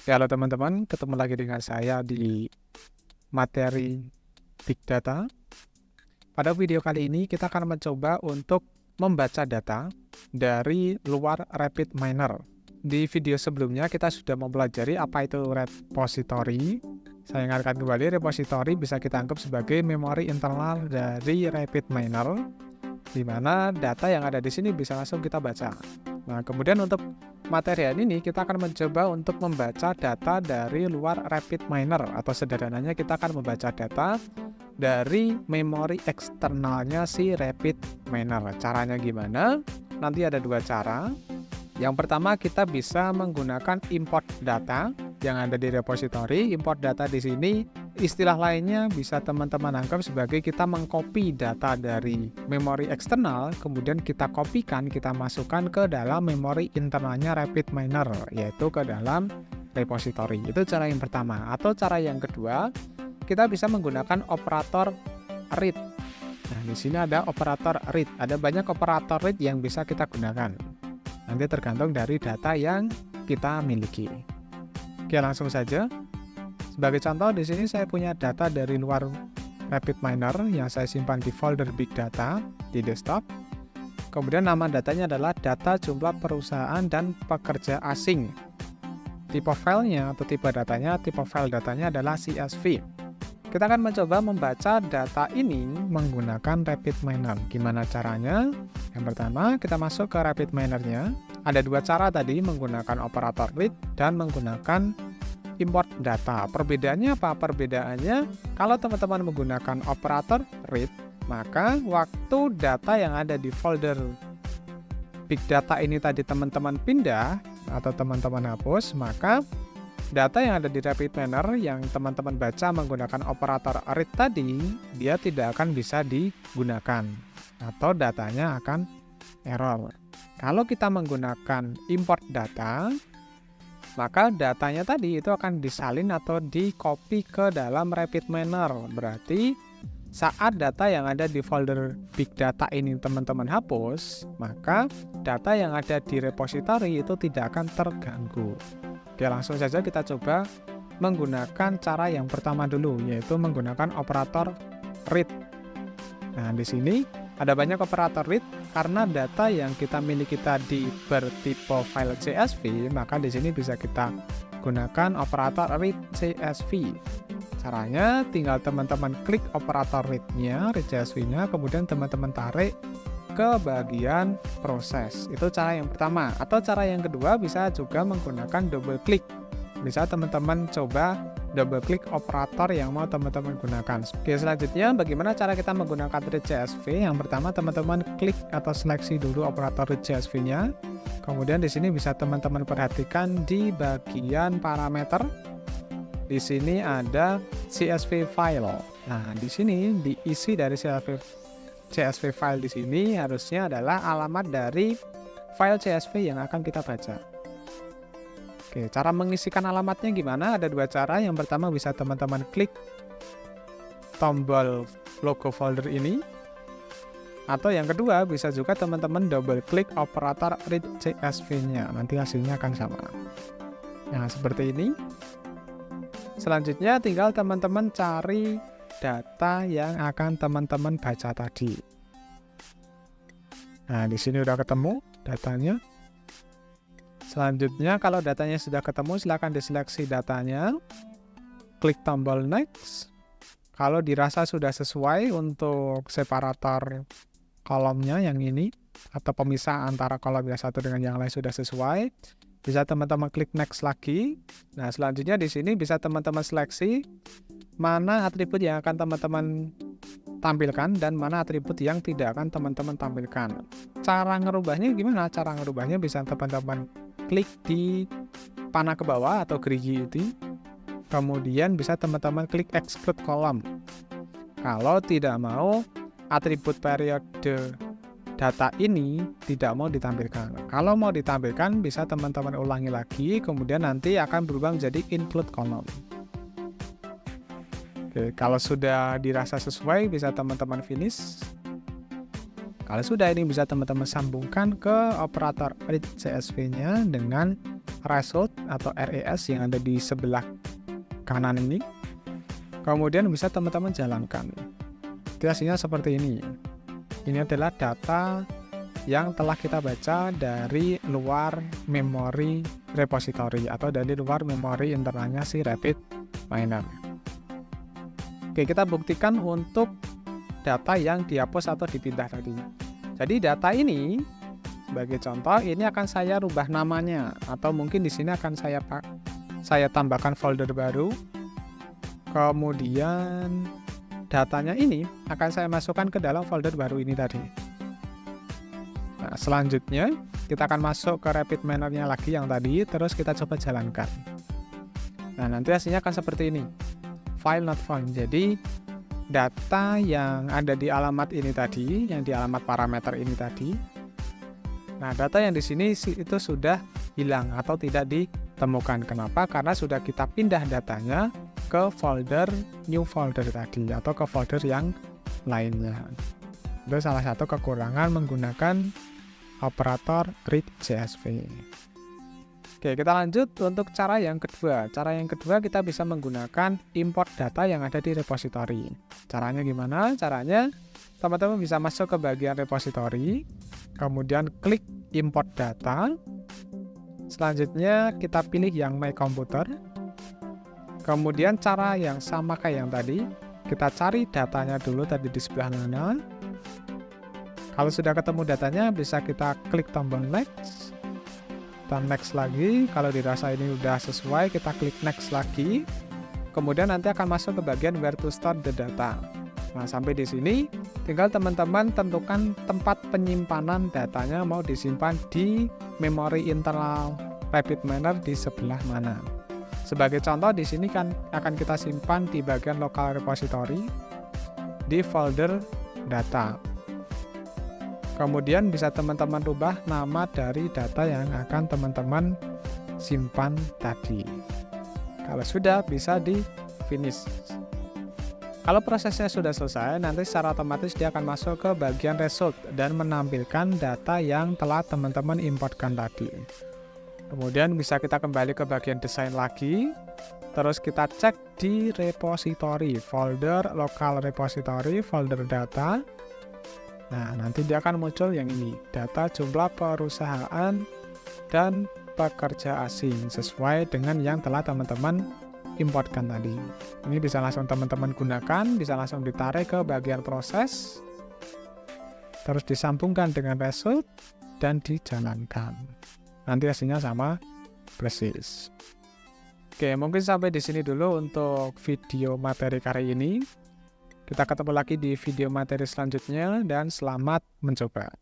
Ya, halo teman-teman, ketemu lagi dengan saya di materi Big Data. Pada video kali ini kita akan mencoba untuk membaca data dari luar RapidMiner. Di video sebelumnya kita sudah mempelajari apa itu repository. Saya ingatkan kembali, repository bisa kita anggap sebagai memori internal dari RapidMiner, di mana data yang ada di sini bisa langsung kita baca. Nah, kemudian untuk materi ini kita akan mencoba untuk membaca data dari luar RapidMiner, atau sederhananya kita akan membaca data dari memori eksternalnya si RapidMiner. Caranya gimana? Nanti ada dua cara. Yang pertama, kita bisa menggunakan import data yang ada di repository. Import data di sini istilah lainnya bisa teman-teman anggap sebagai kita mengcopy data dari memori eksternal, kemudian kita kopikan, kita masukkan ke dalam memori internalnya RapidMiner, yaitu ke dalam repository. Itu cara yang pertama. Atau cara yang kedua, kita bisa menggunakan operator read. Nah, di sini ada operator read. Ada banyak operator read yang bisa kita gunakan. Nanti tergantung dari data yang kita miliki. Oke, langsung saja. Sebagai contoh, di sini saya punya data dari luar RapidMiner yang saya simpan di folder Big Data di desktop. Kemudian nama datanya adalah data jumlah perusahaan dan pekerja asing. Tipe filenya atau tipe file datanya adalah CSV. Kita akan mencoba membaca data ini menggunakan RapidMiner. Gimana caranya? Yang pertama, kita masuk ke RapidMiner-nya. Ada dua cara tadi, menggunakan operator read dan menggunakan import data. Perbedaannya apa? Perbedaannya, kalau teman-teman menggunakan operator read, maka waktu data yang ada di folder Big Data ini tadi teman-teman pindah atau teman-teman hapus, maka data yang ada di RapidMiner yang teman-teman baca menggunakan operator read tadi, dia tidak akan bisa digunakan atau datanya akan error. Kalau kita menggunakan import data, maka datanya tadi itu akan disalin atau di-copy ke dalam RapidMiner. Berarti saat data yang ada di folder Big Data ini teman-teman hapus, maka data yang ada di repository itu tidak akan terganggu. Oke, langsung saja kita coba menggunakan cara yang pertama dulu, yaitu menggunakan operator read. Nah, di sini ada banyak operator read karena data yang kita miliki tadi bertipe file CSV, maka di sini bisa kita gunakan operator read CSV. Caranya tinggal teman-teman klik operator read-nya, read CSV-nya, kemudian teman-teman tarik ke bagian proses. Itu cara yang pertama. Atau cara yang kedua bisa juga menggunakan double click. Bisa teman-teman coba double click operator yang mau teman-teman gunakan. Oke, selanjutnya bagaimana cara kita menggunakan read CSV? Yang pertama, teman-teman klik atau seleksi dulu operator read CSV-nya. Kemudian di sini bisa teman-teman perhatikan di bagian parameter. Di sini ada CSV file. Nah, di sini diisi dari CSV file di sini harusnya adalah alamat dari file CSV yang akan kita baca. Oke, cara mengisikan alamatnya gimana? Ada dua cara. Yang pertama bisa teman-teman klik tombol logo folder ini. Atau yang kedua bisa juga teman-teman double klik operator read CSV-nya. Nanti hasilnya akan sama. Nah, seperti ini. Selanjutnya tinggal teman-teman cari data yang akan teman-teman baca tadi. Nah, di sini udah ketemu datanya. Selanjutnya kalau datanya sudah ketemu, silakan diseleksi datanya. Klik tombol next. Kalau dirasa sudah sesuai untuk separator kolomnya yang ini, atau pemisah antara kolom yang satu dengan yang lain sudah sesuai, bisa teman-teman klik next lagi. Nah, selanjutnya di sini bisa teman-teman seleksi mana atribut yang akan teman-teman tampilkan dan mana atribut yang tidak akan teman-teman tampilkan. Cara ngerubahnya gimana? Cara ngerubahnya bisa teman-teman klik di panah ke bawah atau gerigi itu. Kemudian bisa teman-teman klik exclude column. Kalau tidak mau atribut periode data ini tidak mau ditampilkan. Kalau mau ditampilkan bisa teman-teman ulangi lagi, kemudian nanti akan berubah menjadi include column. Oke, kalau sudah dirasa sesuai bisa teman-teman finish. Kalau sudah, ini bisa teman-teman sambungkan ke operator read CSV-nya dengan result atau RES yang ada di sebelah kanan ini. Kemudian bisa teman-teman jalankan. Itu hasilnya seperti ini. Ini adalah data yang telah kita baca dari luar memori repository atau dari luar memori internalnya si RapidMiner. Oke, kita buktikan untuk data yang dihapus atau dipindah tadi. Jadi data ini sebagai contoh ini akan saya rubah namanya atau mungkin di sini akan saya tambahkan folder baru. Kemudian datanya ini akan saya masukkan ke dalam folder baru ini tadi. Nah, selanjutnya kita akan masuk ke RapidMiner-nya lagi yang tadi, terus kita coba jalankan. Nah, nanti hasilnya akan seperti ini. File not found. Jadi data yang ada di alamat ini tadi, yang di alamat parameter ini tadi. Nah, data yang di sini itu sudah hilang atau tidak ditemukan. Kenapa? Karena sudah kita pindah datanya ke folder new folder tadi atau ke folder yang lainnya. Itu salah satu kekurangan menggunakan operator read CSV. Oke, kita lanjut untuk cara yang kedua. Cara yang kedua kita bisa menggunakan import data yang ada di repository. Caranya gimana? Caranya teman-teman bisa masuk ke bagian repository, kemudian klik import data. Selanjutnya kita pilih yang My Computer. Kemudian cara yang sama kayak yang tadi, kita cari datanya dulu tadi di sebelah mana. Kalau sudah ketemu datanya, bisa kita klik tombol next. Dan next lagi, kalau dirasa ini udah sesuai, kita klik next lagi. Kemudian nanti akan masuk ke bagian where to store the data. Nah, sampai di sini, tinggal teman-teman tentukan tempat penyimpanan datanya mau disimpan di memori internal RapidMiner di sebelah mana. Sebagai contoh, di sini kan akan kita simpan di bagian local repository di folder data. Kemudian bisa teman-teman rubah nama dari data yang akan teman-teman simpan tadi. Kalau sudah, bisa di finish. Kalau prosesnya sudah selesai, nanti secara otomatis dia akan masuk ke bagian result dan menampilkan data yang telah teman-teman importkan tadi. Kemudian bisa kita kembali ke bagian desain lagi, terus kita cek di repository, folder local repository, folder data. Nah, nanti dia akan muncul yang ini, data jumlah perusahaan dan pekerja asing sesuai dengan yang telah teman-teman importkan tadi. Ini bisa langsung teman-teman gunakan, bisa langsung ditarik ke bagian proses, terus disambungkan dengan result dan dijalankan. Nanti hasilnya sama persis. Oke, mungkin sampai di sini dulu untuk video materi kali ini. Kita ketemu lagi di video materi selanjutnya dan selamat mencoba.